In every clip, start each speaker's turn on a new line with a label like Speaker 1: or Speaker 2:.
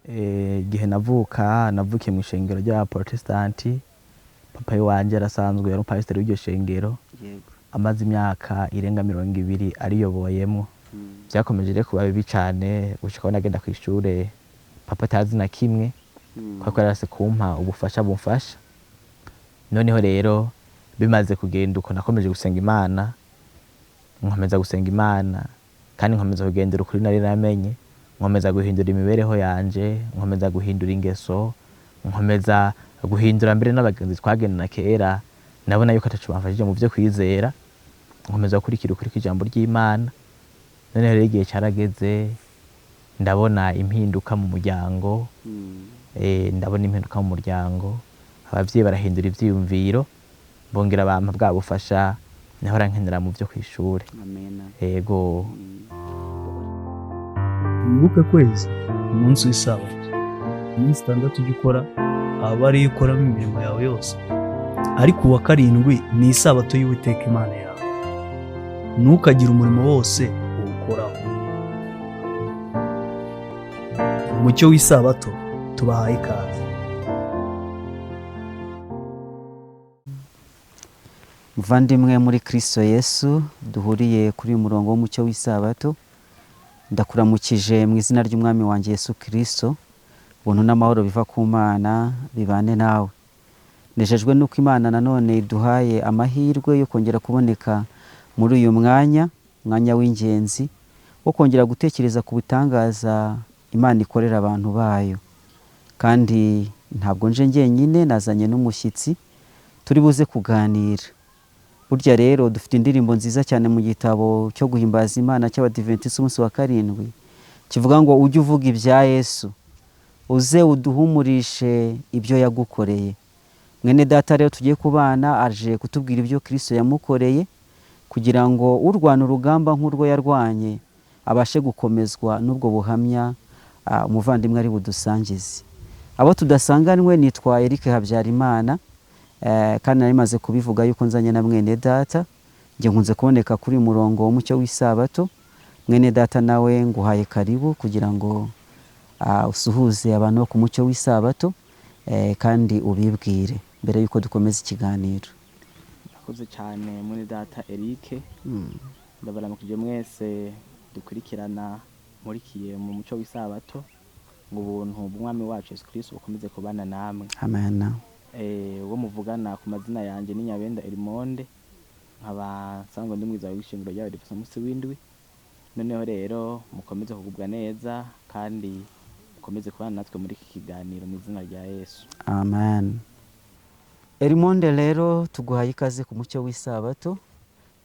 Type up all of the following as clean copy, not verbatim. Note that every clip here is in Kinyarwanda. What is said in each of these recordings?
Speaker 1: igihe navukiye mu ishengero rya Protestanti. Papa wanje arasanzwe yari umupasiteri w'iryo shengero, amaze imyaka irenga 20 ariyoboyemo. Byakomeje rero kuba bibi cyane gushika nagenda ku ishure papa atazi na kimwe, kuko yarase kumpa ubufasha bumfasha. Noneho rero bimaze kugenda uko nakomeje gusenga Imana, nkomeza gusenga Imana kandi nkomeza kugendera ukuri nari namenye, nkomeza guhindura imibereho yanje, nkomeza guhindura ingeso, nkomeza guhindura mbere n'abagenzi twagendana kera nabona yuko atacu bamfashije mu byo kwizera, nkomeza gukurikira ukuri kw'ijambo ry'Imana. Noneho rero igihe cyarageze ndabona impinduka mu muryango, ndabona impinduka mu muryango, abavyeyi barahindura ivyiyumviro, bongera bampa bwa bufasha nahora nkenera mu byo kw'ishure. Yego.
Speaker 2: Wibuke kwezi umunsi w'isabato, iminsi 6 ujya ukora aba ariyo ukoramo imirimo yawe yose, ariko uwa 7 ni isabato y'Uwiteka Imana yawe. Ntukagire umurimo wose uwukoraho. Umucyo w'isabato tubahaye ikaze.
Speaker 3: Muvandimwe muri Kristo Yesu, duhuriye kuri uyu murongo w'umucyo w'isabato, ndakuramukije mu izina ry'umwami wanjye Yesu Kristo. Ubuntu n'amahoro biva ku Mana bibane nawe. Nejejwe nuko Imana nanone iduhaye amahirwe yo kongera kuboneka muri uyu mwanya w'ingenzi wo kongera gutekereza ku butangaza Imana ikorera abantu bayo. Kandi ntabwo nje njyenyine, nazanye n'umushyitsi turi buze kuganira. Burya rero dufite indirimbo nziza cyane mu gitabo cyo guhimbaza Imana cy'Abadiventisi umunsi wa 7 kivuga ngo ujye uvuga ibya Yesu, uze uduhumurishe ibyo yagukoreye. Mwene data rero tugiye kubana aje kutubwira ibyo Kristo yamukoreye, kugira ngo urwana urugamba nk'urwo yarwanye abashe gukomezwa n'ubwo buhamya umuvandimwe ari budusangize. Abo tudasanganwe nitwa Eric Habyarimana, kandi nari maze kubivuga yuko nzanye na mwene data. Nge nkunze kuboneka kuri murongo w'umucyo w'isabato. Mwene data nawe nguhaye karibu kugira ngo usuhuze abantu ku mucyo w'isabato, kandi ubibwire mbere yuko dukomeza ikiganiro.
Speaker 1: Nakoze cyane mwene data Eric. Ndabaramukije mwese dukurikirana murikiye mu mucyo w'isabato, ngo ubuntu bw'umwami wacu Yesu Kristo bukomeze kubana namwe.
Speaker 3: Amen.
Speaker 1: Uwo muvugana ku mazina yanjye ni Nyabenda Elimonde, nkaba nsangwa ndi mwiza w'ishingiro ryawe rifite umunsi w'indwi. Noneho rero mukomeze kugubwa neza kandi mukomeze kubana natwe muri iki kiganiro mu izina rya Yesu.
Speaker 3: Amen. Elimonde rero tuguhaye ikaze ku mucyo w'isabato,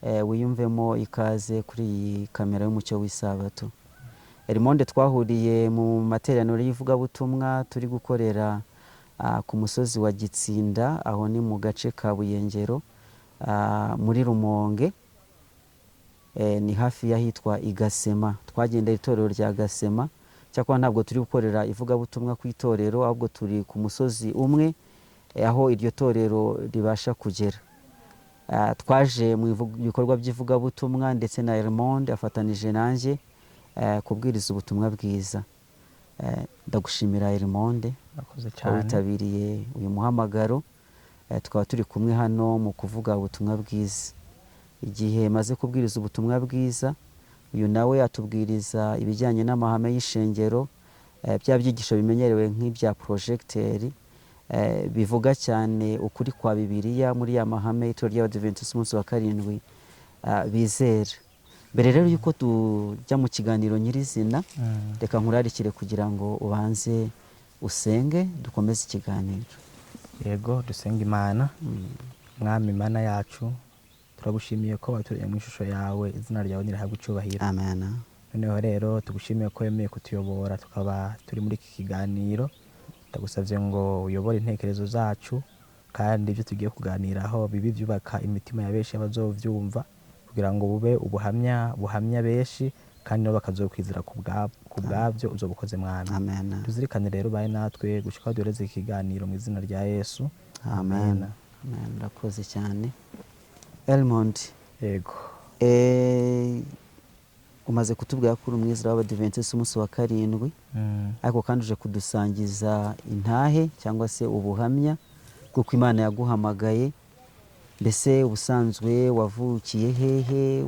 Speaker 3: wiyumvemo ikaze kuri iyi kamera y'umucyo w'isabato. Elimonde twahuriye mu materaniro y'ivugabutumwa turi gukorera ku musozi wa Gitsinda, aho ni mu gace ka Buyengero, muri Rumonge, ni hafi y'ahitwa Igasema. Twagendeye itorero rya Gasema, cyakora ntabwo turi gukorera ivugabutumwa ku itorero, ahubwo turi ku musozi umwe aho iryo torero ribasha kugera. Twaje mu bikorwa by'ivugabutumwa ndetse na Elimonde afatanije nanjye kubwiriza ubutumwa bwiza. Ndagushimira Elimonde witabiriye uyu muhamagaro. Tukaba turi kumwe hano mu kuvuga ubutumwa bwiza. Igihe maze kubwiriza ubutumwa bwiza, uyu nawe atubwiriza ibijyanye n'amahame y'ishengero, bya byigisho bimenyerewe nk'ibya projecteri, bivuga cyane ukuri kwa Bibiliya muri ya mahame y'itorero ry'Abadiventisi umunsi wa 7 bizera. Mbere rero yuko tujya mu kiganiro nyirizina, reka nkurarikire kugira ngo ubanze usenge dukomeze ikiganiro.
Speaker 1: Yego, dusenga Imana. Mwami Imana yacu, turagushimiye ko waturemye mu ishusho yawe, izina ryawe nirihabwe icyubahiro.
Speaker 3: Amen.
Speaker 1: Noneho rero tugushimiye ko wemeye kutuyobora tukaba turi muri iki kiganiro. Ndagusavye ngo uyobore intekerezo zacu, kandi ibyo tugiye kuganiraho bibi byubaka imitima ya benshi abazovyumva, kugira ngo bube buhamya benshi, kandi nabo bakazokwizera ku bwabyo uzobukoze Mwami.
Speaker 3: Amen.
Speaker 1: Tuzirikane rero baye natwe gushika duhereze ikiganiro mu izina rya Yesu.
Speaker 3: Amen. Ndakoze cyane. Elimonde.
Speaker 1: Yego.
Speaker 3: umaze kutubwira ko uri umwizera w'Abadiventisi umunsi wa karindwi, ariko kandi uje kudusangiza intahe cyangwa se ubuhamya bw'uko Imana yaguhamagaye. Mbese ubusanzwe wavukiye hehe?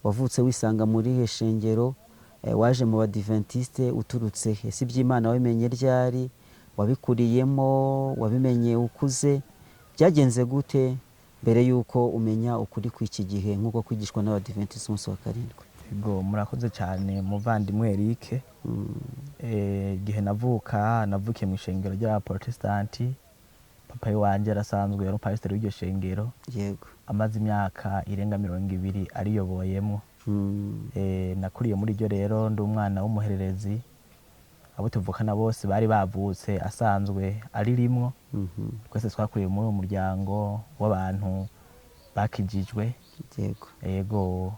Speaker 3: Wavutse wisanga muri he shengero? Waje mu Badiventiste uturutse he? Ese iby'Imana wabimenye ryari? Wabikuriyemo? Wabimenye ukuze? Byagenze gute mbere yuko umenya ukuri kw'iki gihe nk'uko kwigishwa n'Abadiventisi umunsi wa karindwi?
Speaker 1: Yego, murakoze cyane muvandimwe Eric. Igihe navukiye mu ishengero ry'Abaprotestanti. Papa wanjye arasanzwe yari pasiteri w'iryo shengero.
Speaker 3: Yego.
Speaker 1: Amaze imyaka irenga 20 ariyoboyemo. Nakuriye muri ryo rero ndi umwana w'umuhererezi. Abo tuvukana bose bari bavutse asanzwe ari rimwo. Twese twakuriye muri uwo muryango w'abantu bakijijwe.
Speaker 3: Yego.
Speaker 1: Yego.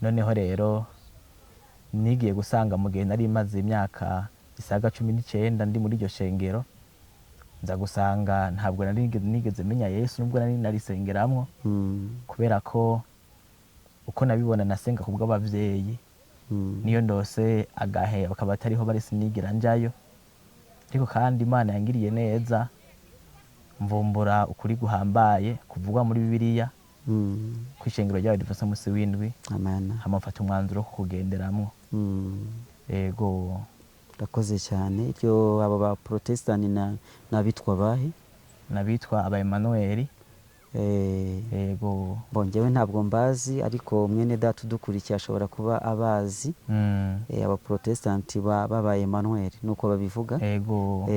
Speaker 1: Noneho rero nigiye gusanga mu gihe nari maze imyaka isaga 19 ndi muri iryo shengero, nza gusanga ntabwo nigeze menya Yesu nubwo nari narisengeramwo, kubera ko uko nabibona nasenga kubwo abavyeyi. Niyo ndose agahe bakaba atariho bari sinigira njayo, ariko kandi Imana yangiriye neza mvumbura ukuri guhambaye kuvugwa muri Bibiliya kwishengero ry'Abadiventiste umunsi w'indwi.
Speaker 3: Amen.
Speaker 1: Hamafata umwanzuro wo kugenderamwo. Yego.
Speaker 3: Urakoze cyane. Iryo aba ba Protestani nabitwa bahe?
Speaker 1: Nabitwa aba Emmanuel. Yego.
Speaker 3: Bongewe ntabwo mbazi, ariko mwene data udukurikiye ashobora kuba abazi. Aba Protestanti baba Emmanuel nuko babivuga.
Speaker 1: Yego.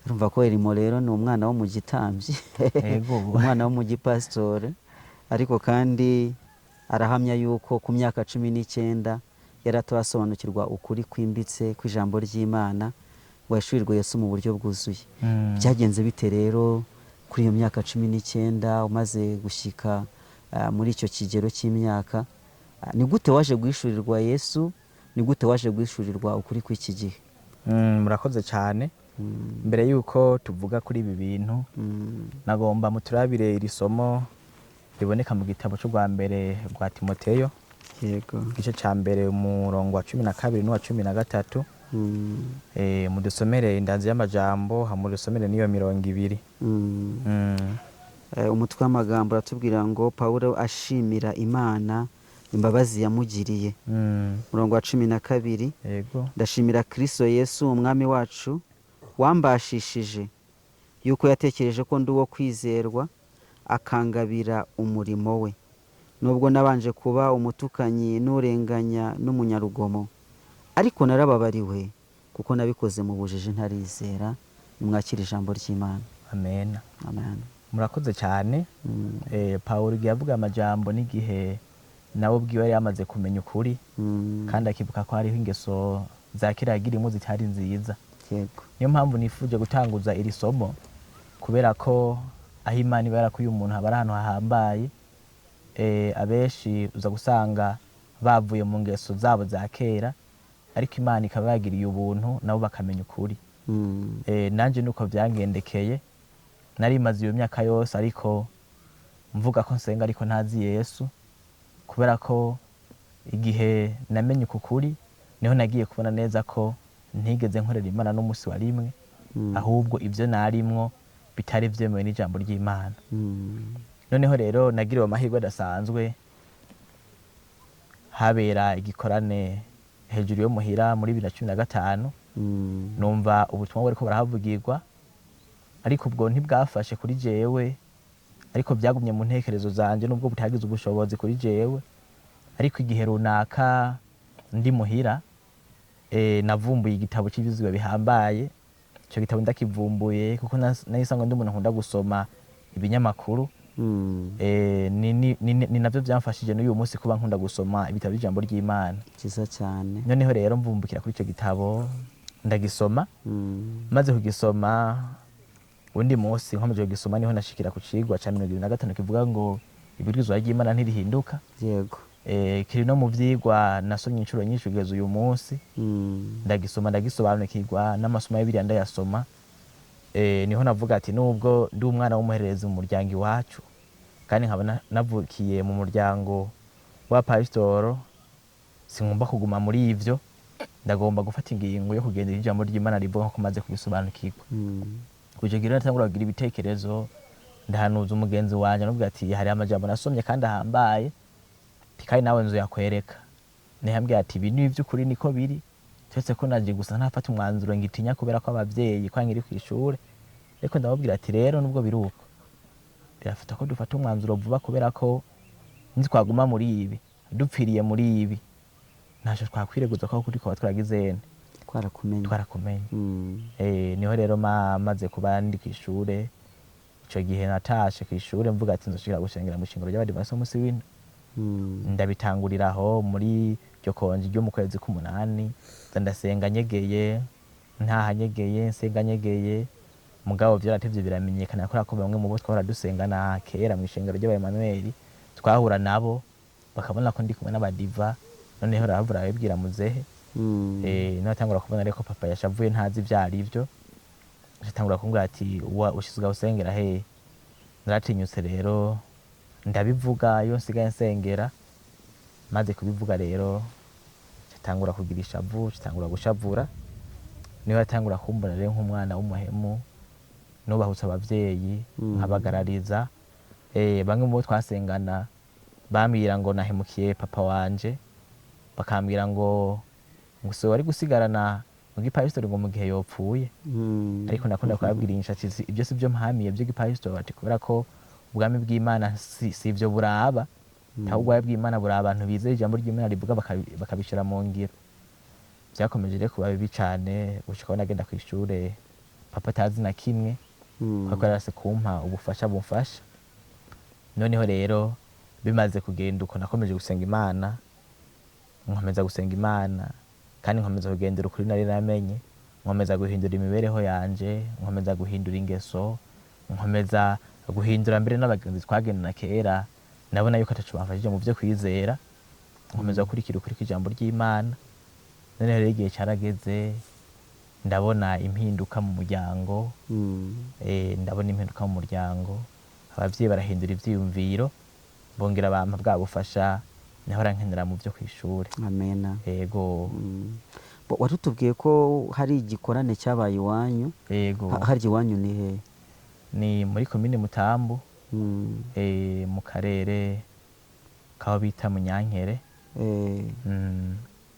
Speaker 3: Urumva ko Elimo rero ni umwana wo mu gitambyi.
Speaker 1: Yego.
Speaker 3: Umwana wo mu gipasitore, ariko kandi arahamya yuko ku myaka 19 yaratarasobanukirwa ukuri kwimbitse kw'ijambo ry'Imana, washurirwa Yesu mu buryo bwuzuye. Byagenze bite rero kuri iyo myaka 19 umaze gushyika muri icyo kigero cy'imyaka? Ni gute waje guhishurirwa Yesu? Ni gute waje guhishurirwa ukuri kw'iki gihe?
Speaker 1: Murakoze cyane. Mbere yuko tuvuga kuri ibi bintu, nagomba muturabire iri somo riboneka mu gitabo cyo rwa mbere rwa Timoteyo.
Speaker 3: Yego.
Speaker 1: Igice cya mbere umurongo wa 12 n'uwa 13. Mudusomere indanzi y'amajambo, hamudusomere niyo 20.
Speaker 3: Umutwe w'amagambo aratubwira ngo Pawulo ashimira Imana imbabazi yamugiriye. Umurongo wa 12.
Speaker 1: Yego.
Speaker 3: Ndashimira Kristo Yesu umwami wacu wambashishije yuko yatekereje ko ndi uwo kwizerwa akangabira umurimo we, nubwo nabanje kuba umutukanyi n'urenganya n'umunyarugomo, ariko narababariwe kuko nabikoze mu bujiji ntarizera. Nimwakira ijambo ry'Imana.
Speaker 1: Amen.
Speaker 3: Amen.
Speaker 1: Murakoze cyane. Pawulo yavuga amajambo n'igihe nawe ubwiwe yari yamaze kumenya ukuri, kandi akibuka ko hariho ingeso za kiragirimo zitari nziza.
Speaker 3: Yego.
Speaker 1: Niyo mpamvu nifuje gutanguza iri somo, kubera ko aho Imana iba yarakuye umuntu haba ari ahantu hahambaye. Abenshi uza gusanga bavuye mu ngeso zabo za kera, ariko Imana ikaba yagiriye ubuntu nabo bakamenya ukuri. Nanje nuko byangendekeye. Nari maze iyo myaka yose ariko mvuga ko nsenga ariko ntazi Yesu, kubera ko igihe namenye ukuri niho nagiye kubona neza ko ntigeze nkorera Imana n'umunsi wa rimwe, ahubwo ibyo narimwo bitari byemewe n'ijambo ry'Imana. Noneho rero nagiriwe amahirwe adasanzwe, habera igikorane hejuru yo muhira muri 2015. Numva ubutumwa bwariko barahavugirwa, ariko ubwo ntibwafashe kuri jewe, ariko byagumye mu ntekerezo zanje nubwo butagize ubushobozi kuri jewe. Ariko igihe runaka ndi muhira, navumbuye igitabo cy'ibizwe bihambaye. Icyo gitabo ndakivumbuye kuko nahisanga ndi umuntu nkunda gusoma ibinyamakuru. Ni navyo byamfashije n'uyu munsi kuba nkunda gusoma ibitabo by'ijambo ry'Imana.
Speaker 3: Cyiza cyane.
Speaker 1: Noneho rero mvumbukira kuri icyo gitabo ndagisoma. Maze kugisoma undi munsi nkomeje kugisoma niho nashikira ku cigwa ca 25 kivuga ngo ibwirizwa ry'Imana ntirihinduka.
Speaker 3: Yego.
Speaker 1: Kiri no mu vyigwa nasomye inshuro nyinshi kugeza uyu munsi. Ndagisoma ndagisobanukirwa n'amasomo ya Bibiliya ndayasoma. Niho navuga ati nubwo ndi umwana w'umuhererezi mu muryango iwacu, kandi nkaba navukiye mu muryango kuba pasitoro singomba kuguma muri ivyo, ndagomba gufata ingingo yo kugendera ijambo ry'Imana rivuga ko maze kubisobanukirwa. Kujo gira natangura kugira ibitekerezo, ndahanuza umugenzi wanje nubwo ati hari amajambo nasomye kandi ahambaye, kandi nawe nzo yakwereka. Nihambye ati ibi ni ivy'ukuri niko biri, twese ko naje gusa ntafata umwanzuro ngitinya kubera ko abavyeyi kwa nkiri kw'ishure. Ariko ndababwira ati rero nubwo biruko, birafata ko dufata umwanzuro vuba kubera ko nzi twaguma muri ibi, dupfiriye muri ibi. Ntaje twakwireguza ko kuri ko twaragize twarakumenye. Niho rero maze kuba ndi kw'ishure, ico gihe natashe kw'ishure mvuga ati nzoshika gushengera mu shingiro ry'abadivantisite b'umunsi w'indwi. Ndabitanguriraho muri ryo konji ryo mu kwezi k'umunani, ndasenga nyegeye, ntaha nyegeye, nsenga nyegeye. Mugabo vyaratevye biramenyekana ko bamwe mu bo twahora dusengana kera mu ishengero ry'aba Emmanuel twahura nabo bakabona ko ndi kumwe n'abadiva, noneho rahavura abibwira muzehe. Natangura kubona reko papa yashavuye ntazi ivyarivyo, atangura kumbwira ati ushizwe usengera he. Naratinyutse rero ndabivuga iyo nsigaye nsengera. Maze kubivuga rero cyatangura kugira ishavu, cyatangura gushavura. Niho atangura kumbona rero nk'umwana w'umuhemu, nubahutse abavyeyi nkabagarariza. Bamwe mu bo twasengana bambwira ngo nahemukiye papa wanje, bakambwira ngo se wari gusigarana mu gipasitoro ngo mu gihe yopfuye. Ariko nakunda kubabwira inshatsi ibyo si byo mpamiye byo gipasitoro, ati kubera ko ubwami bw'Imana si ivyo buraba, ahubwo ubwami bw'Imana buraba abantu bizeye ijambo ry'Imana rivuga bakabishira mu ngiro. Byakomeje rero kuba bibi cane, gushika nagenda kw'ishure papa atazi na kimwe, kuko yarase kumpa ubufasha bumfasha. Noneho rero bimaze kugenda uko nakomeje gusenga Imana, nkomeza gusenga Imana, kandi nkomeza kugendera ukuri nari namenye, nkomeza guhindura imibereho yanje, nkomeza guhindura ingeso, nkomeza guhindura mbere n'abagenzi twagendana kera, nabona yuko atacu bamfashije mu byo kwizera, nkomeza gukurikira ukuri kw'ijambo ry'Imana. Noneho rero igihe carageze, ndabona impinduka mu muryango, ndabona impinduka mu muryango, abavyeyi barahindura ivyiyumviro, bongera bampa bwa bufasha nahora nkenera mu byo kw'ishure.
Speaker 3: Amena.
Speaker 1: Yego.
Speaker 3: Warutubwiye ko hari igikorane cyabaye iwanyu.
Speaker 1: Yego.
Speaker 3: Harya iwanyu ni he?
Speaker 1: Ni muri komine Mutambu, mu karere kaho bita Munyankere.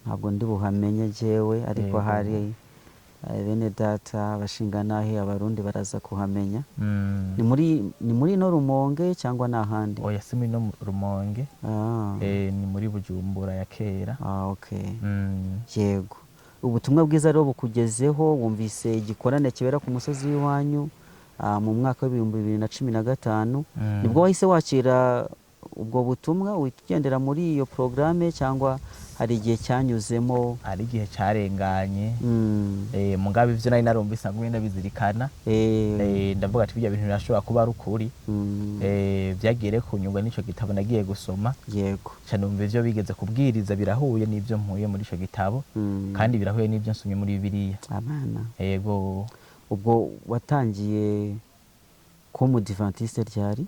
Speaker 3: Ntabwo ndi buhamenye jewe, ariko hari bene data abashinganahe abarundi baraza kuhamenya. Ni muri no Rumonge cyangwa n'ahandi?
Speaker 1: Oya, si muri no Rumonge. Ni muri Bujumbura ya kera.
Speaker 3: Okay. Yego. Ubutumwa bwiza rero bukugezeho, wumvise igikorane kibera ku musozi w'iwanyu mu mwaka w'2015. Nibwo wahise wakira ubwo butumwa ugendera muri iyo programme, cyangwa hari igihe cyanyuzemo?
Speaker 1: Hari igihe cyarenganye. Mugabe ivyo nari narumvise ngo ngenda bizirikana. Ndavuga ati bijya bintu birashobora kuba ari ukuri. Byagire kunyurwa n'ico gitabo nagiye gusoma.
Speaker 3: Yego.
Speaker 1: Cyane umva ivyo bigeze kubwiriza birahuye n'ivyo mpuye muri ico gitabo, kandi birahuye n'ivyo nsomye muri Bibiliya.
Speaker 3: Amana.
Speaker 1: Yego.
Speaker 3: Ubwo watangiye ko mu Adventiste ryari?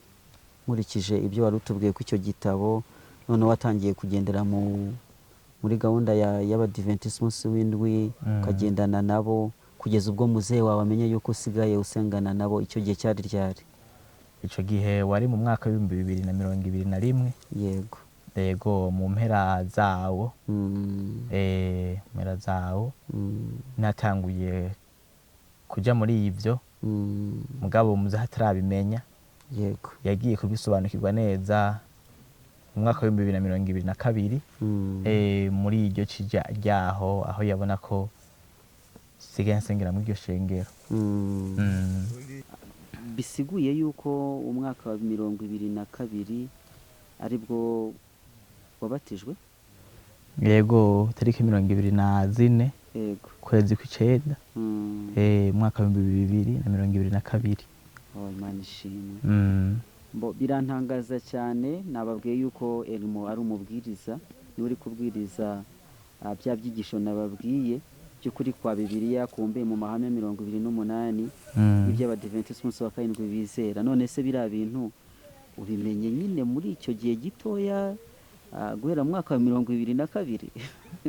Speaker 3: Nkurikije ibyo wari utubwiye ko icyo gitabo, none watangiye kugendera muri gahunda y'Abadventiste b'umunsi w'indwi, ukagendana nabo kugeza ubwo muzehe wawe amenye yuko usigaye usengana nabo. Icyo gihe cyari ryari?
Speaker 1: Icyo gihe wari mu mwaka w'2021.
Speaker 3: Yego.
Speaker 1: Yego, mu mpera zawo. Mpera zawo natanguye kuja muri ivyo. Mugabo muze hatarabimenya.
Speaker 3: Yego.
Speaker 1: Yagiye kubisobanukirwa neza mu mwaka w'2022. Muri iryo cija ryaho, aho yabona ko sigaye nsengera muri iryo shengero.
Speaker 3: Bisiguye yuko umwaka wa 2022 aribwo wabatijwe?
Speaker 1: Yego, tariki 24.
Speaker 3: Yego.
Speaker 1: Kwezi kw'icenda. Mwaka wa 2022.
Speaker 3: Imana ishimwe. Birantangaza cyane. Nababwiye yuko Elmo ari umubwiriza, ni uri kubwiriza bya byigisho nababwiye by'ukuri kwa Bibiliya kumbe mu mahame 28 iby'Abadventiste b'umunsi wa karindwi bizera. None se biriya bintu ubimenye nyine muri icyo gihe gitoya guhera mu mwaka wa 2022.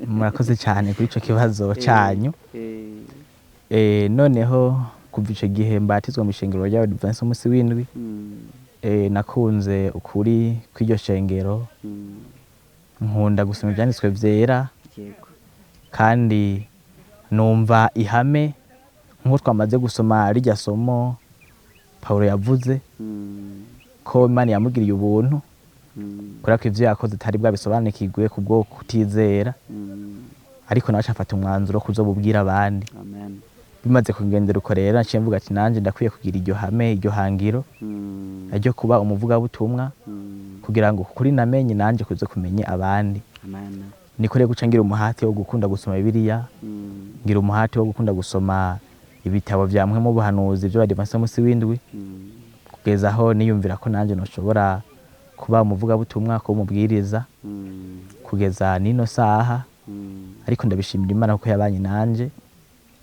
Speaker 1: murakoze cyane kuri ico kibazo canyu. Noneho kuva ico gihe mbatizwa mu ishengero ry'Abadiventiste umunsi w'indwi, nakunze ukuri kw'iryo shengero, nkunda gusoma ivyanditswe vyera, kandi numva ihame nk'uko twamaze gusoma rirya somo Pawulo yavuze ko Imana yamugiriye ubuntu kubera ko ivyo yakoze atari bwabisobanukirwe kubwo kutizera, ariko nawe afata umwanzuro wo kuzobubwira abandi. Bimaze kugendera uko rero naciye mvuga ati nanje ndakwiye kugira iryo hame, iryo hangiro ryo kuba umuvugabutumwa, kugira ngo kuri namenye nanje kuze kumenye abandi. Niko rero guca ngira umuhati wo gukunda gusoma Bibiliya, ngira umuhati wo gukunda gusoma ibitabo vya mwe mu buhanuzi vy'Abadiventiste umunsi w'indwi, kugeza aho niyumvira ko nanje noshobora kuba umuvugabutumwa, kuba umubwiriza kugeza nino saha. Ariko ndabishimira Imana kuko yabanye nanje,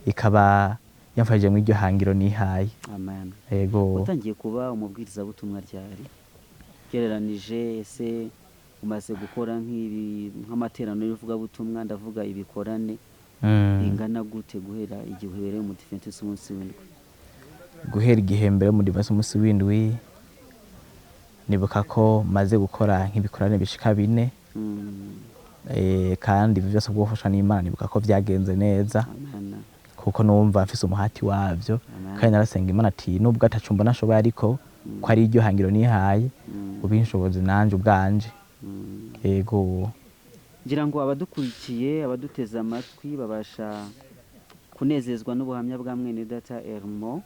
Speaker 1: ikaba yamfashije mu iryo hangiro nihaye.
Speaker 3: Amen.
Speaker 1: Yego.
Speaker 3: Utangiye kuba umubwiriza butumwa ryari? Gereranije ese umaze gukora nk'amateraniro y'uvugabutumwa, ndavuga ibikorane bingana gute guhera igihe uhereye mu Adventiste umunsi w'indwi?
Speaker 1: Guhera igihe mbere mu Adventiste umunsi w'indwi, nibuka ko maze gukora nk'ibikorane bishika 4, kandi ivyo byose bwofashwa n'Imana nibuka ko vyagenze neza.
Speaker 3: Amen.
Speaker 1: Kuko numva mfise umuhati wavyo, kandi narasenga Imana ati nubwo atacumba nashoboye, ariko ko ari iryo hangiro nihaye, ubinshoboze nanje ubwanje. Yego.
Speaker 3: Ngira ngo abadukurikiye, abaduteze amatwi babasha kunezezwa n'ubuhamya bwa mwene data Elmo,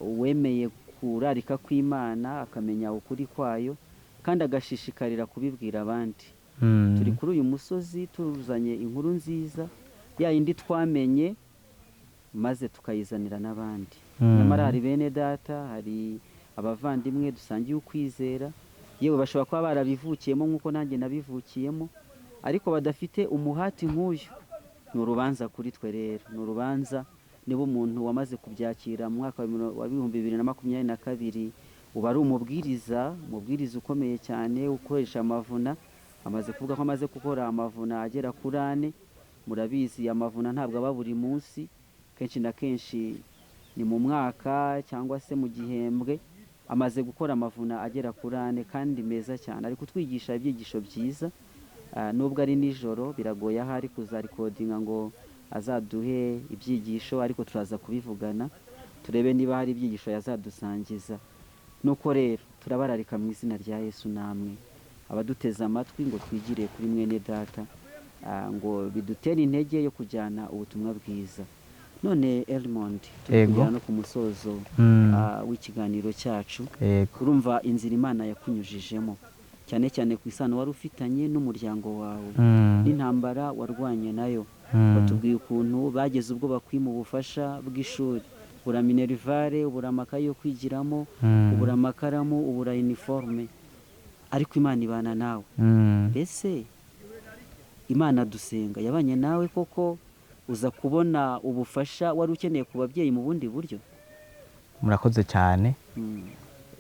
Speaker 3: uwemeye kurarika kw'Imana akamenya ukuri kwayo kandi agashishikarira kubibwira abandi. Turi kuri uyu musozi tuzanye inkuru nziza ya yindi twamenye, maze tukayizanira n'abandi. Nyamara hari bene data, hari abavandimwe dusangiye ukwizera, yewe bashobora kuba barabivukiyemo nk'uko nanjye nabivukiyemo, ariko badafite umuhati nk'uyu. Ni urubanza kuri twe rero, ni urubanza niba umuntu wamaze kubyakira mu mwaka wa 2022 uba ari umubwiriza ukomeye cyane, ukoresha amavuna. Amaze kuvuga ko amaze gukora amavuna agera kuri 4. Murabizi amavuna ntabwo aba buri munsi, kenshi na kenshi ni mu mwaka cyangwa se mu gihembwe. Amaze gukora amavuna agera kuri 4 kandi meza cyane, ari kutwigisha ibyigisho byiza. Nubwo ari nijoro biragoye ahari kuzarikodinga ngo azaduhe ibyigisho, ariko turaza kubivugana turebe niba hari ibyigisho yazadusangiza. Nuko rero turabararika mu izina rya Yesu, namwe abaduteze amatwi ngo twigire kuri mwene data, ngo bidutere intege yo kujyana ubutumwa bwiza. None Elmond, tugera no ku musozo w'ikiganiro cyacu. Urumva inzira Imana yakunyujijemo, cyane cyane ku isano wari ufitanye n'umuryango wawe n'intambara warwanye nayo. Batubwiye ukuntu bageze ubwo bakwima ubufasha bw'ishuri, ubura minerivare, ubura amakaye yo kwigiramo, ubura amakaramu, ubura uniforme, ariko Imana ibana nawe. Mbese Imana dusenga yabanye nawe koko, uza kubona ubufasha wari ukeneye ku babyeyi mu bundi buryo?
Speaker 1: Murakoze cyane.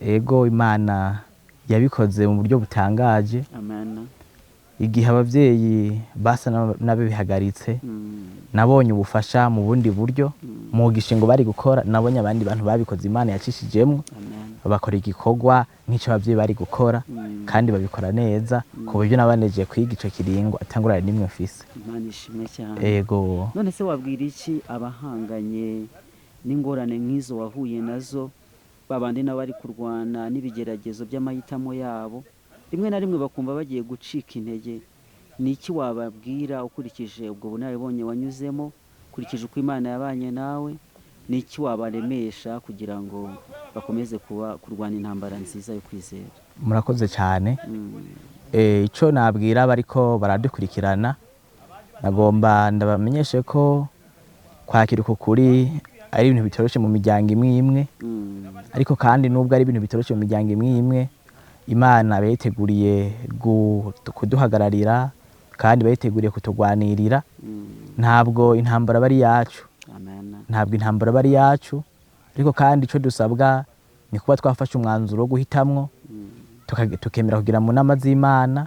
Speaker 1: Ego, Imana yabikoze mu buryo butangaje.
Speaker 3: Amen.
Speaker 1: Igihe abavyeyi basa n'ababihagaritse, nabonye ubufasha mu bundi buryo. Mu gishingo bari gukora nabonye abandi bantu babikoze, Imana yacishijemo bakora igikorwa nk'icyo abavyeyi bari gukora, kandi babikora neza ku buryo nabaneje kwiga ico kiringo atangurane nimwe mfise.
Speaker 3: Imana ishimwe cyane.
Speaker 1: Ego.
Speaker 3: None se wabwira iki abahanganye n'ingorane nk'izo wahuye nazo, babandi nabo bari kurwana n'ibigeragezo by'amahitamo yabo, rimwe na rimwe bakumva bagiye gucika intege? Ni iki wababwira ukurikije ubwo bunararibonye wanyuzemo, ukurikije uko Imana yabanye nawe? Ni iki wabaremesha kugira ngo bakomeze kurwana intambara nziza yo kwizera?
Speaker 1: Murakoze cyane. Ico nabwira bariko baradukurikirana, nagomba ndabamenyeshe ko kwakira uko kuri ari ibintu bitoroshe mu miryango imwe imwe, ariko kandi nubwo ari ibintu bitoroshe mu miryango imwe imwe, Imana bayiteguriye kuduhagararira kandi bayiteguriye kutugwanirira. Ntabwo intambara bari yacu, ntabwo intambara bari yacu, ariko kandi ico dusabwa ni kuba twafashe umwanzuro wo guhitamwo tukemera kugira mu nama z'Imana,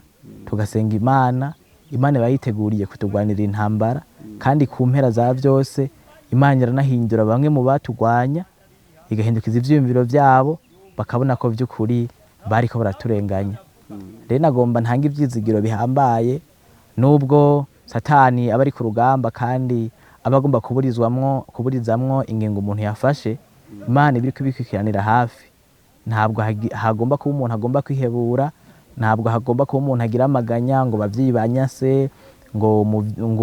Speaker 1: tugasenga Imana iba yiteguriye kuturwanira intambara, kandi ku mpera za byose Imana iranahindura bamwe mu batugwanya igahindukiza ivyiyumviro vyabo, bakabona ko vy'ukuri bariko baraturenganya. Rero nagomba ntanga ivyizigiro bihambaye, nubwo Satani aba ari ku rugamba kandi aba agomba kuburizamwo ingingo umuntu yafashe, Imana ibiri kubikurikiranira hafi. Ntabwo hagomba kuba umuntu agomba kwihebura, ntabwo hagomba kuba umuntu agira amaganya ngo abavyeyi banyase, ngo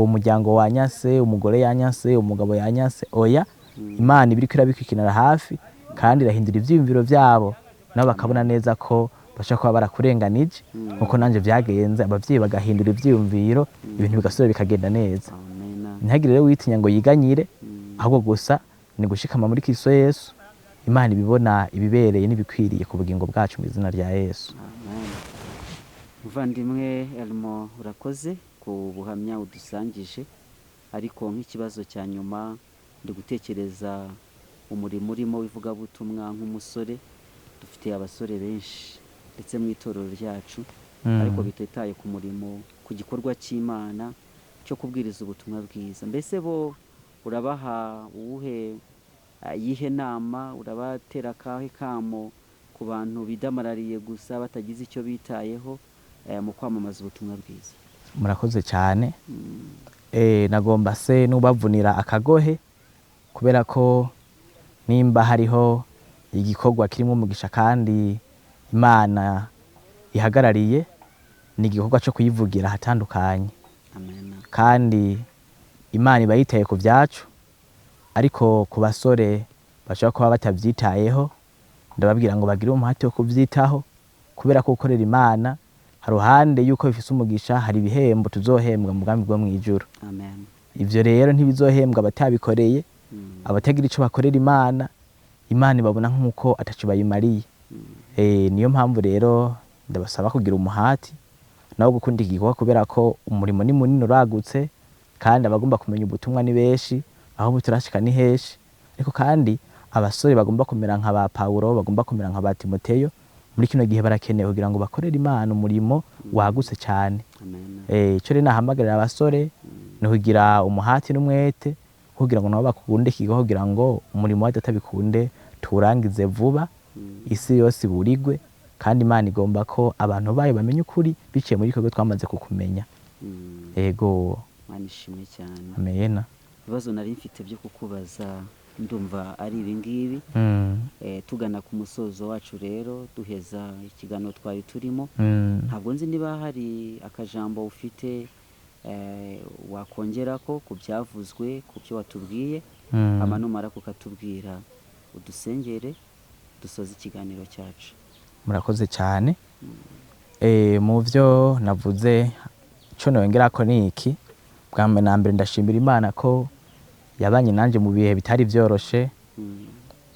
Speaker 1: umuryango wanyase, umugore yanyase, umugabo yanyase. Oya, Imana ibiri irabikurikiranira hafi kandi irahindura ivyiyumviro vyabo, nabo bakabona neza ko bashaka kuba barakurenganije, nkuko nanje vyagenze, abavyeyi bagahindura ivyiyumviro, ibintu bigasubira bikagenda neza. Ntihagire rero witinya ngo yiganyire, ahubwo gusa ni gushikama muri Kristo Yesu, Imana ibibona ibibereye n'ibikwiriye ku bugingo bwacu mu izina rya Yesu.
Speaker 3: Muvandimwe Elmo, urakoze ku buhamya udusangije, ariko nk'ikibazo cya nyuma ndi gutekereza umurimo urimo w'ivugabutumwa nk'umusore. Dufite abasore benshi ndetse mu itorero ryacu, ariko bititaye ku murimo, ku gikorwa cy'Imana cyo kubwiriza ubutumwa bwiza. Mbese bo urabaha yihe nama, urabatera akahe kamo ku bantu bidamarariye gusa batagize icyo bitayeho mu kwamamaza ubutumwa bwiza?
Speaker 1: Murakoze cyane. Nagomba se n'ubavunira akagohe, kubera ko nimba hariho igikorwa kirimo umugisha kandi Imana ihagarariye, ni igikorwa cyo kuyivugira ahatandukanye. Kandi Imana iba yitaye ku byacu, ariko ku basore bashobora kuba batabyitayeho, ndababwira ngo bagire umuhate wo kubyitaho, kubera ko gukorera Imana haruhande yuko bifise umugisha, hari ibihembo tuzohembwa mu bwami bwo mw'ijuru. Ivyo rero ntibizohembwa abatabikoreye, abatagira ico bakorera Imana, Imana ibabona nk'uko ataco bayimariye. Niyo mpamvu rero ndabasaba kugira umuhati nawo gukunda igikorwa, kubera ko umurimo ni munini uragutse, kandi abagomba kumenya ubutumwa ni benshi, aho buturashika ni heshi. Ariko kandi abasore bagomba kumera nka ba Pawulo, bagomba kumera nka ba Timoteyo, muri kino gihe barakenewe kugira ngo bakorere Imana umurimo wagutse cyane. Ico rero nahamagarira abasore ni kugira umuhati n'umwete, kugira ngo nabo bakunde ikigo, kugira ngo umurimo wa Data bikunde turangize vuba, isi yose burigwe, kandi Imana igomba ko abantu bayo bamenye ukuri biciye muri ikigo twamaze kukumenya. Ego,
Speaker 3: Imana ishimwe cyane.
Speaker 1: Amena.
Speaker 3: Ibibazo nari mfite byo kukubaza ndumva ari ibi ngibi. Tugana ku musozo wacu rero, duheza ikiganiro twari turimo. Ntabwo nzi niba hari akajambo ufite wakongera ko ku byavuzwe, ku byo watubwiye, amanumara kukatubwira udusengere dusoza ikiganiro cyacu.
Speaker 1: Murakoze cyane. Mu byo navuze, cyo nongera ko ni iki: bwa mbere na mbere ndashimira Imana ko yabanye nanje mu bihe bitari byoroshe.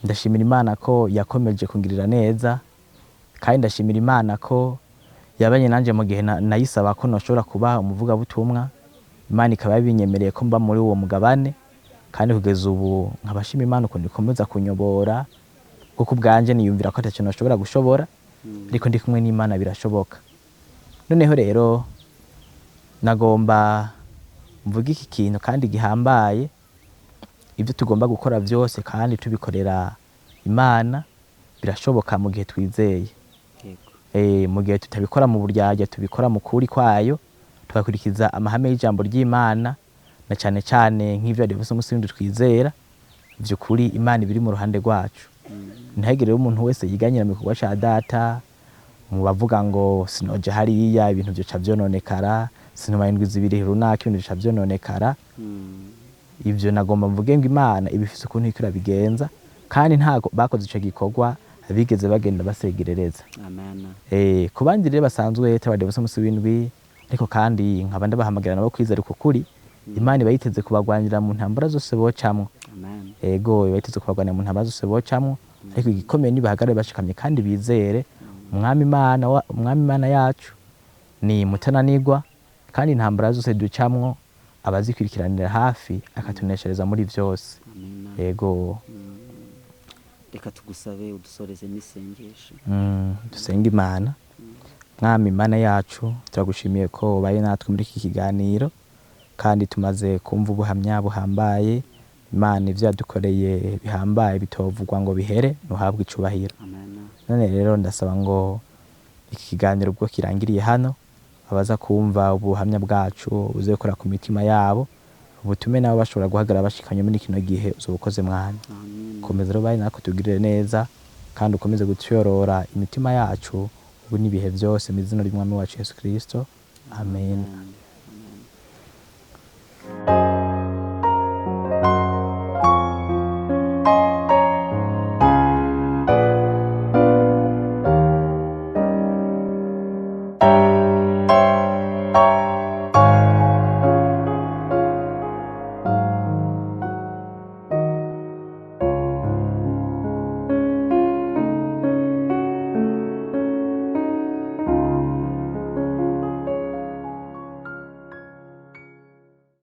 Speaker 1: Ndashimira Imana ko yakomeje kungirira neza, kandi ndashimira Imana ko yabanye nanje mu gihe nayisaba ko noshobora kuba umuvuga butumwa. Imana ikaba yabinyemereye ko mba muri uwo mugabane, kandi kugeza ubu nkabashima Imana ukuntu ikomeza kunyobora, kuko ubwanje niyumvira ko atakintu noshobora gushobora, ariko ndi kumwe n'Imana birashoboka. Noneho rero nagomba mvuga iki kintu kandi gihambaye, ibyo tugomba gukora byose kandi tubikorera Imana birashoboka mu gihe twizeye. Mu gihe tutabikora mu buryarya, tubikora mu kuri kwayo, tugakurikiza amahame y'ijambo ry'Imana, na cyane cyane nk'ivyo Adiventiste umunsi twizera, by'ukuri Imana ibiri mu ruhande rwacu. Ntihagire umuntu wese yiganyira mu gikorwa ca Data, mu bavuga ngo sinoje hariya ibintu byoca vyononekara, sinuma indwi zibiri runaka ibintu byoca vyononekara. Ivyo nagomba mvuge ngo Imana ibifise ukuntu ikira bigenza, kandi ntago bakoze ico gikorwa abigeze bagenda basegerereza. Ku bandi rero basanzwe Adiventiste umunsi w'indwi, ariko kandi nkaba ndabahamagara nabo kwizera uko kuri, Imana iba yiteze kubagwanira mu ntambara zose bocamwo. Ego, iba yiteze kubagwanira mu ntambara zose bocamwo, ariko igikomeye nibahagarare bashikamye kandi bizere umwami Imana yacu ni mutananirwa, kandi intambara zose ducamwo abazikurikiranira hafi akatuneshereza muri byose. Ego,
Speaker 3: reka tugusabe udusoreze n'isengesho.
Speaker 1: Dusenge Imana. Mwami Mana yacu turagushimiye ko ubaye natwe muri iki kiganiro kandi tumaze kumva ubuhamya buhambaye. Imana ivyo yadukoreye bihambaye bitovugwa ngo bihere, ntuhabwe icubahiro. None rero ndasaba ngo iki kiganiro ubwo kirangiriye hano, abaza kumva ubuhamya bwacu uze gukora ku mitima yabo, ubutume nabo bashobora guhagarara bashikanye muri kino gihe uzobukoze Mwana. Komeza rero bayi natwe tugirire neza kandi ukomeze gutyorora imitima yacu ubu n'ibihe byose mu izina ry'Umwami wacu Yesu Kristo. Amen.